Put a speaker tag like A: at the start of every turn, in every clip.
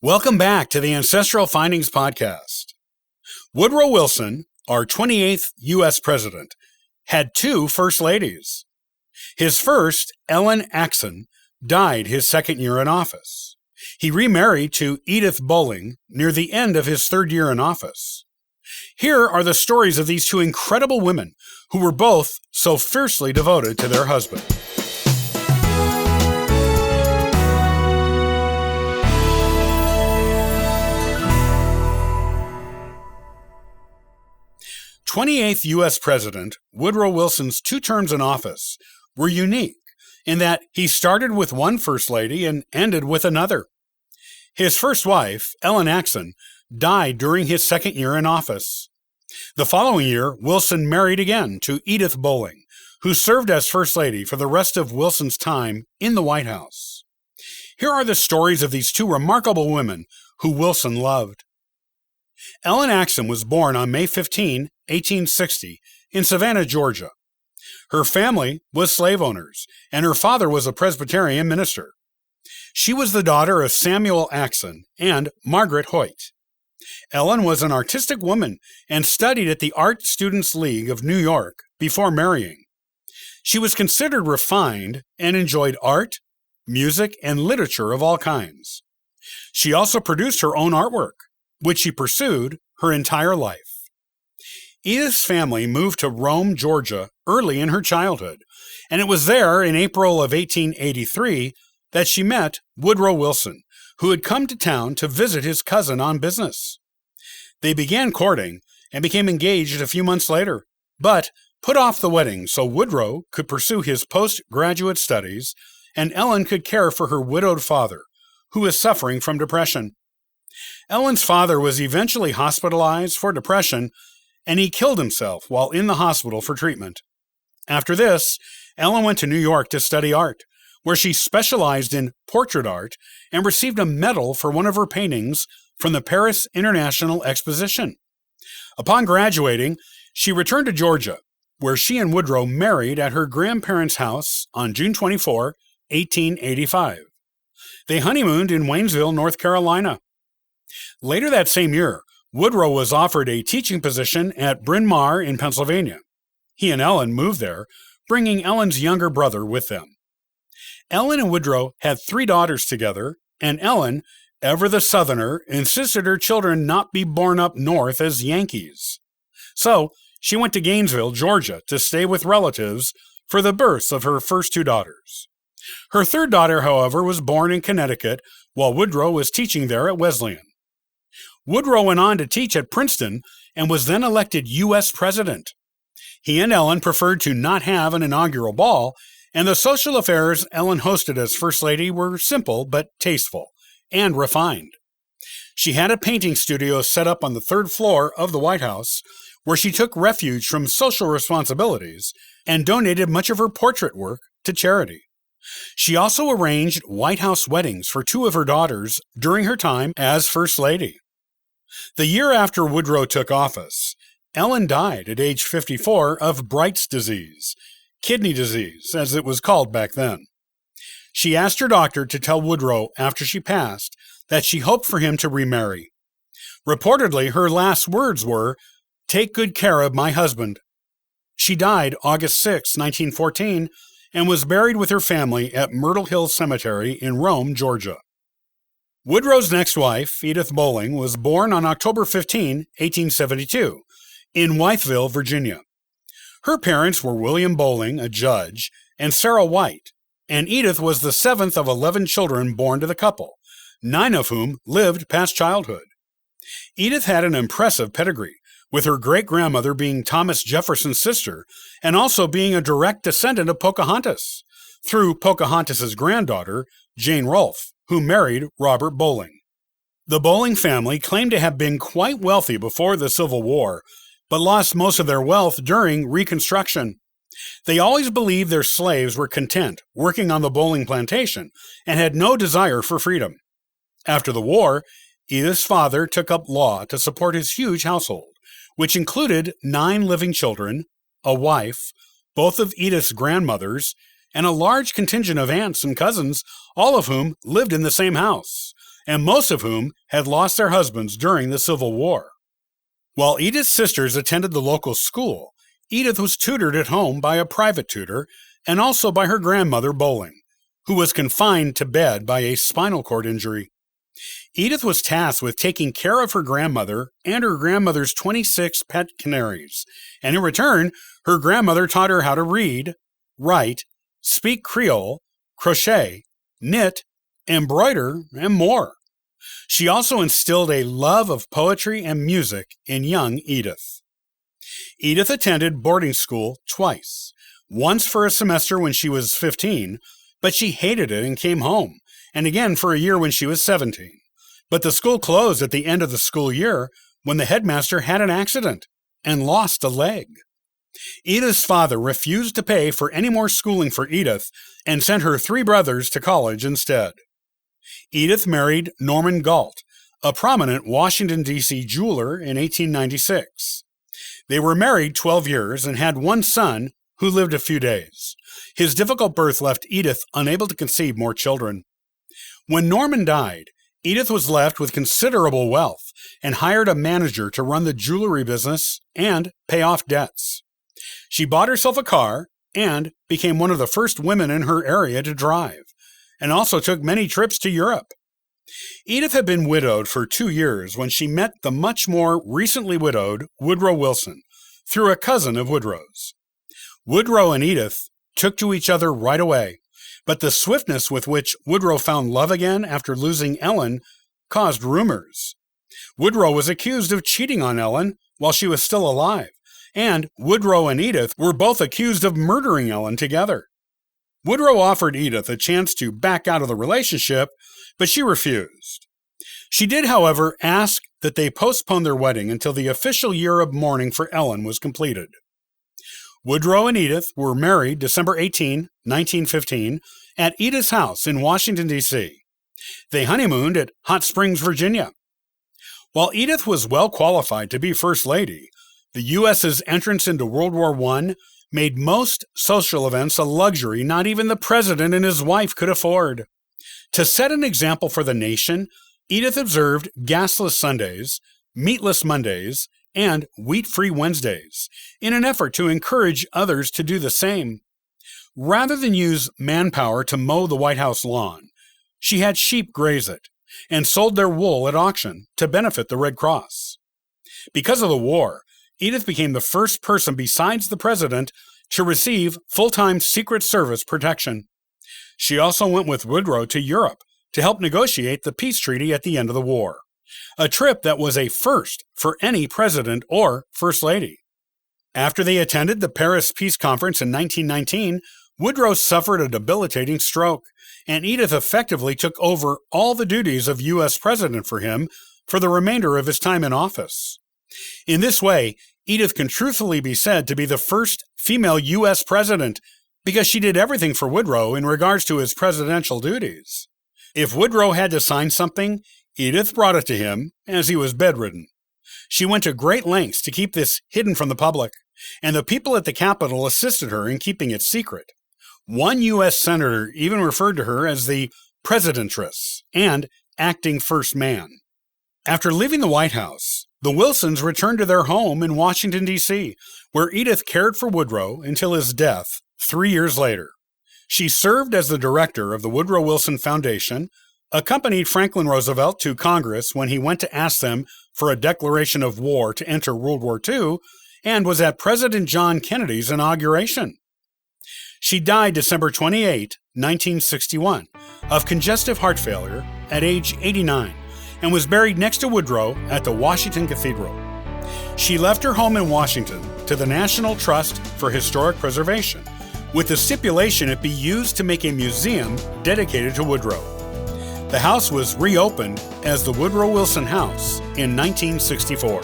A: Welcome back to the Ancestral Findings Podcast. Woodrow Wilson, our 28th U.S. President, had two First Ladies. His first, Ellen Axson, died his second year in office. He remarried to Edith Bolling near the end of his third year in office. Here are the stories of these two incredible women who were both so fiercely devoted to their husband. The 28th U.S. President, Woodrow Wilson's two terms in office were unique in that he started with one First Lady and ended with another. His first wife, Ellen Axson, died during his second year in office. The following year, Wilson married again to Edith Bolling, who served as First Lady for the rest of Wilson's time in the White House. Here are the stories of these two remarkable women who Wilson loved. Ellen Axson was born on May 15, 1860, in Savannah, Georgia. Her family was slave owners, and her father was a Presbyterian minister. She was the daughter of Samuel Axson and Margaret Hoyt. Ellen was an artistic woman and studied at the Art Students League of New York before marrying. She was considered refined and enjoyed art, music, and literature of all kinds. She also produced her own artwork, which she pursued her entire life. Edith's family moved to Rome, Georgia, early in her childhood, and it was there in April of 1883 that she met Woodrow Wilson, who had come to town to visit his cousin on business. They began courting and became engaged a few months later, but put off the wedding so Woodrow could pursue his postgraduate studies and Ellen could care for her widowed father, who was suffering from depression. Ellen's father was eventually hospitalized for depression, and he killed himself while in the hospital for treatment. After this, Ellen went to New York to study art, where she specialized in portrait art and received a medal for one of her paintings from the Paris International Exposition. Upon graduating, she returned to Georgia, where she and Woodrow married at her grandparents' house on June 24, 1885. They honeymooned in Waynesville, North Carolina. Later that same year, Woodrow was offered a teaching position at Bryn Mawr in Pennsylvania. He and Ellen moved there, bringing Ellen's younger brother with them. Ellen and Woodrow had 3 daughters together, and Ellen, ever the Southerner, insisted her children not be born up north as Yankees. So she went to Gainesville, Georgia, to stay with relatives for the births of her first 2 daughters. Her third daughter, however, was born in Connecticut while Woodrow was teaching there at Wesleyan. Woodrow went on to teach at Princeton and was then elected U.S. President. He and Ellen preferred to not have an inaugural ball, and the social affairs Ellen hosted as First Lady were simple but tasteful and refined. She had a painting studio set up on the 3rd floor of the White House, where she took refuge from social responsibilities and donated much of her portrait work to charity. She also arranged White House weddings for 2 of her daughters during her time as First Lady. The year after Woodrow took office, Ellen died at age 54 of Bright's disease, kidney disease, as it was called back then. She asked her doctor to tell Woodrow after she passed that she hoped for him to remarry. Reportedly, her last words were, "Take good care of my husband." She died August 6, 1914, and was buried with her family at Myrtle Hill Cemetery in Rome, Georgia. Woodrow's next wife, Edith Bolling, was born on October 15, 1872, in Wytheville, Virginia. Her parents were William Bolling, a judge, and Sarah White, and Edith was the 7th of 11 children born to the couple, 9 of whom lived past childhood. Edith had an impressive pedigree, with her great-grandmother being Thomas Jefferson's sister and also being a direct descendant of Pocahontas, through Pocahontas's granddaughter, Jane Rolfe, who married Robert Bolling. The Bolling family claimed to have been quite wealthy before the Civil War, but lost most of their wealth during Reconstruction. They always believed their slaves were content working on the Bolling plantation and had no desire for freedom. After the war, Edith's father took up law to support his huge household, which included 9 living children, a wife, both of Edith's grandmothers, and a large contingent of aunts and cousins, all of whom lived in the same house, and most of whom had lost their husbands during the Civil War. While Edith's sisters attended the local school, Edith was tutored at home by a private tutor and also by her grandmother Bolling, who was confined to bed by a spinal cord injury. Edith was tasked with taking care of her grandmother and her grandmother's 26 pet canaries, and in return, her grandmother taught her how to read, write, speak Creole, crochet, knit, embroider, and more. She also instilled a love of poetry and music in young Edith. Edith attended boarding school twice, once for a semester when she was 15, but she hated it and came home, and again for a year when she was 17. But the school closed at the end of the school year when the headmaster had an accident and lost a leg. Edith's father refused to pay for any more schooling for Edith and sent her 3 brothers to college instead. Edith married Norman Galt, a prominent Washington, D.C. jeweler in 1896. They were married 12 years and had 1 son who lived a few days. His difficult birth left Edith unable to conceive more children. When Norman died, Edith was left with considerable wealth and hired a manager to run the jewelry business and pay off debts. She bought herself a car and became one of the first women in her area to drive, and also took many trips to Europe. Edith had been widowed for 2 years when she met the much more recently widowed Woodrow Wilson through a cousin of Woodrow's. Woodrow and Edith took to each other right away, but the swiftness with which Woodrow found love again after losing Ellen caused rumors. Woodrow was accused of cheating on Ellen while she was still alive, and Woodrow and Edith were both accused of murdering Ellen together. Woodrow offered Edith a chance to back out of the relationship, but she refused. She did, however, ask that they postpone their wedding until the official year of mourning for Ellen was completed. Woodrow and Edith were married December 18, 1915, at Edith's house in Washington, D.C. They honeymooned at Hot Springs, Virginia. While Edith was well qualified to be First Lady, the U.S.'s entrance into World War I made most social events a luxury not even the president and his wife could afford. To set an example for the nation, Edith observed gasless Sundays, meatless Mondays, and wheat-free Wednesdays, in an effort to encourage others to do the same. Rather than use manpower to mow the White House lawn, she had sheep graze it, and sold their wool at auction to benefit the Red Cross. Because of the war, Edith became the first person besides the president to receive full-time Secret Service protection. She also went with Woodrow to Europe to help negotiate the peace treaty at the end of the war, a trip that was a first for any president or first lady. After they attended the Paris Peace Conference in 1919, Woodrow suffered a debilitating stroke, and Edith effectively took over all the duties of U.S. president for him for the remainder of his time in office. In this way, Edith can truthfully be said to be the first female U.S. president because she did everything for Woodrow in regards to his presidential duties. If Woodrow had to sign something, Edith brought it to him as he was bedridden. She went to great lengths to keep this hidden from the public, and the people at the Capitol assisted her in keeping it secret. One U.S. senator even referred to her as the presidentress and acting first man. After leaving the White House, the Wilsons returned to their home in Washington, D.C., where Edith cared for Woodrow until his death 3 years later. She served as the director of the Woodrow Wilson Foundation, accompanied Franklin Roosevelt to Congress when he went to ask them for a declaration of war to enter World War II, and was at President John Kennedy's inauguration. She died December 28, 1961, of congestive heart failure at age 89, and was buried next to Woodrow at the Washington Cathedral. She left her home in Washington to the National Trust for Historic Preservation, with the stipulation it be used to make a museum dedicated to Woodrow. The house was reopened as the Woodrow Wilson House in 1964.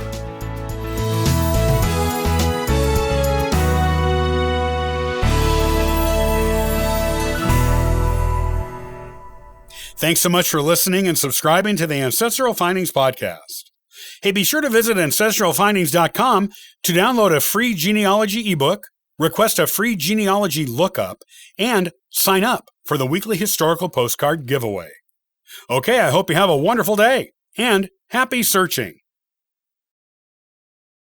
A: Thanks so much for listening and subscribing to the Ancestral Findings podcast. Hey, be sure to visit ancestralfindings.com to download a free genealogy ebook, request a free genealogy lookup, and sign up for the weekly historical postcard giveaway. Okay, I hope you have a wonderful day, and happy searching!